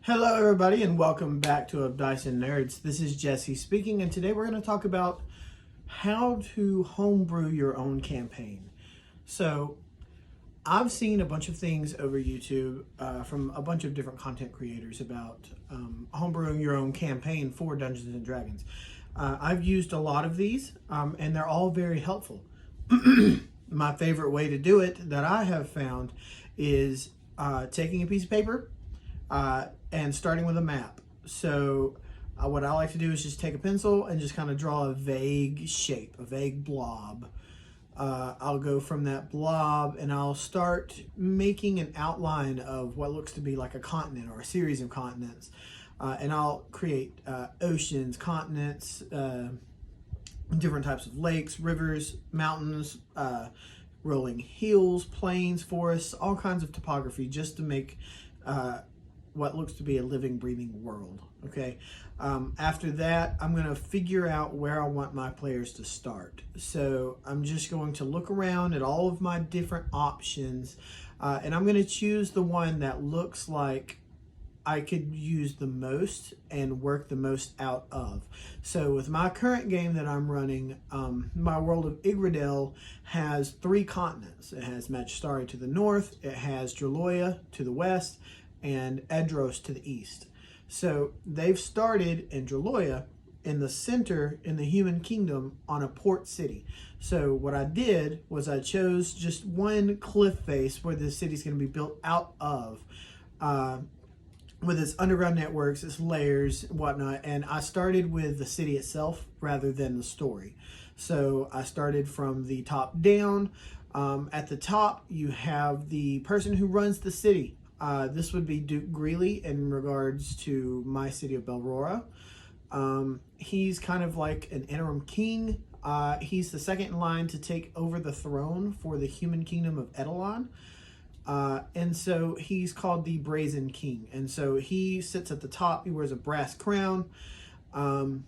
Hello, everybody, and welcome back to Of Dice and Nerds. This is Jesse speaking, and today we're going to talk about how to homebrew your own campaign. So, I've seen a bunch of things over YouTube from a bunch of different content creators about homebrewing your own campaign for Dungeons and Dragons. I've used a lot of these, and they're all very helpful. My favorite way to do it that I have found is taking a piece of paper and starting with a map. So what I like to do is just take a pencil and just kind of draw a vague shape, a vague blob. I'll go from that blob and I'll start making an outline of what looks to be like a continent or a series of continents. And I'll create oceans, continents, different types of lakes, rivers, mountains, rolling hills, plains, forests, all kinds of topography just to make what looks to be a living, breathing world. Okay. After that, I'm going to figure out where I want my players to start. So I'm just going to look around at all of my different options, and I'm going to choose the one that looks like I could use the most and work the most out of. So with my current game that I'm running, my world of Igradel has 3 continents. It has Magistari to the north, it has Draloya to the west, and Edros to the east. So they've started in Draloya in the center in the human kingdom on a port city. So what I did was I chose just one cliff face where the city's going to be built out of, with its underground networks, its layers, whatnot. And I started with the city itself rather than the story. So I started from the top down. At the top, you have the person who runs the city. This would be Duke Greeley in regards to my city of Belrora. He's kind of like an interim king. He's the second in line to take over the throne for the human kingdom of Edelon. And so he's called the Brazen King. And so he sits at the top. He wears a brass crown. And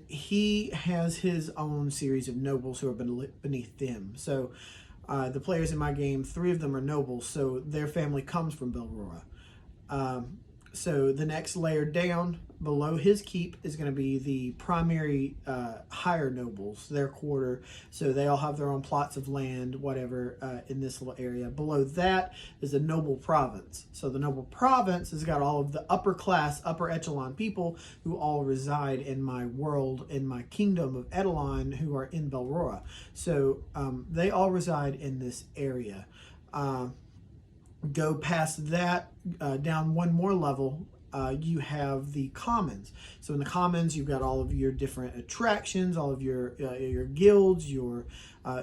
he has his own series of nobles who are beneath him. So the players in my game, 3 of them are nobles, so their family comes from Belrora. So the next layer down below his keep is going to be the primary higher nobles, their quarter. So they all have their own plots of land, whatever, in this little area. Below that is the noble province. So the noble province has got all of the upper class, upper echelon people who all reside in my world, in my kingdom of Edelon, who are in Belrora. So they all reside in this area. Go past that, down one more level, you have the commons. So in the commons, you've got all of your different attractions, all of your guilds,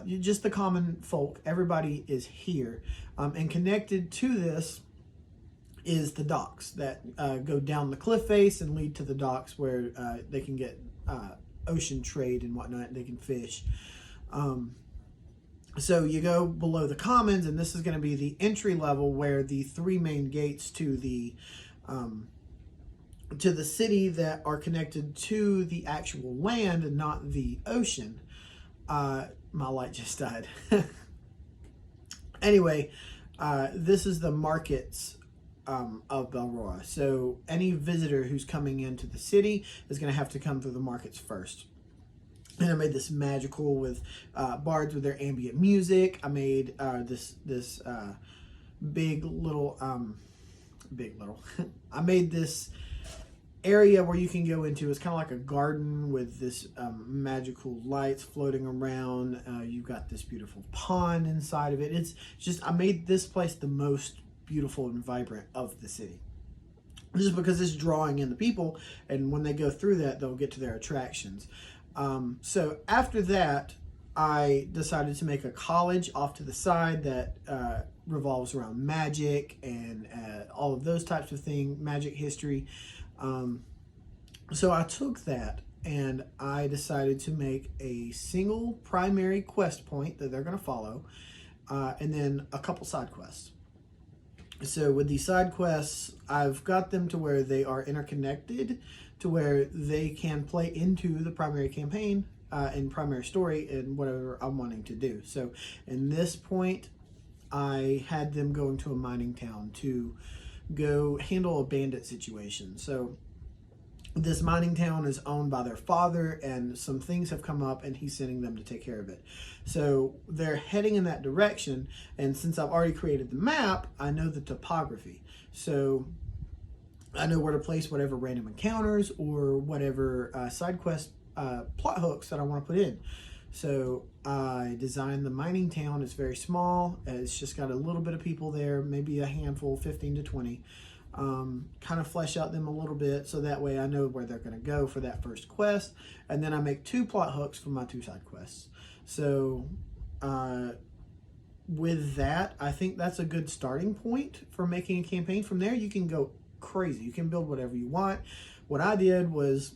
just the common folk. Everybody is here, and connected to this is the docks that go down the cliff face and lead to the docks where they can get ocean trade and whatnot. They can fish. So you go below the commons, and this is going to be the entry level where the 3 main gates to the city that are connected to the actual land and not the ocean. My light just died. Anyway, this is the markets of Belrora. So any visitor who's coming into the city is going to have to come through the markets first. And I made this magical with bards with their ambient music. I made this big little. I made this area where you can go into. It's kind of like a garden with this magical lights floating around. You've got this beautiful pond inside of it. It's just, I made this place the most beautiful and vibrant of the city. Just because it's drawing in the people, and when they go through that, they'll get to their attractions. So after that, I decided to make a college off to the side that revolves around magic and all of those types of things, magic history. So I took that and I decided to make a single primary quest point that they're going to follow, and then a couple side quests. So with these side quests, I've got them to where they are interconnected, to where they can play into the primary campaign and primary story and whatever I'm wanting to do. So in this point, I had them going to a mining town to go handle a bandit situation. So this mining town is owned by their father, and some things have come up and he's sending them to take care of it. So they're heading in that direction, and since I've already created the map, I know the topography. So I know where to place whatever random encounters or whatever side quest plot hooks that I want to put in. So I designed the mining town. It's very small. It's just got a little bit of people there, maybe a handful, 15 to 20. Kind of flesh out them a little bit so that way I know where they're going to go for that first quest. And then I make 2 plot hooks for my 2 side quests. So with that, I think that's a good starting point for making a campaign. From there, you can go crazy. You can build whatever you want. What I did was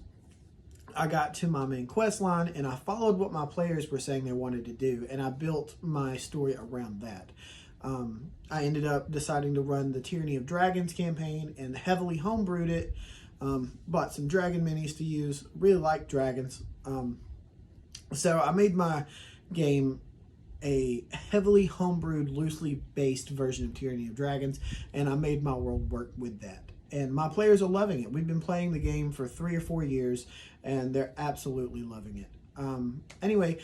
I got to my main quest line and I followed what my players were saying they wanted to do, and I built my story around that. I ended up deciding to run the Tyranny of Dragons campaign and heavily homebrewed it. Bought some dragon minis to use. Really like dragons. So I made my game a heavily homebrewed, loosely based version of Tyranny of Dragons, and I made my world work with that. And my players are loving it. We've been playing the game for 3 or 4 years, and they're absolutely loving it. Anyway,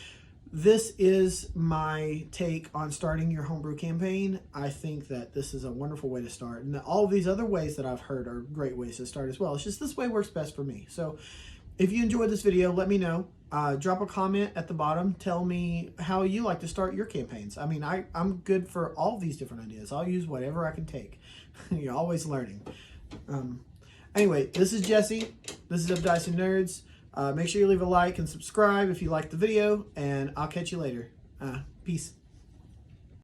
this is my take on starting your homebrew campaign. I think that this is a wonderful way to start. And all of these other ways that I've heard are great ways to start as well. It's just this way works best for me. So if you enjoyed this video, let me know. Drop a comment at the bottom. Tell me how you like to start your campaigns. I mean, I'm good for all these different ideas. I'll use whatever I can take. You're always learning. Anyway, this is Jesse. This is Of Dice and Nerds. Make sure you leave a like and subscribe if you liked the video, and I'll catch you later. Peace.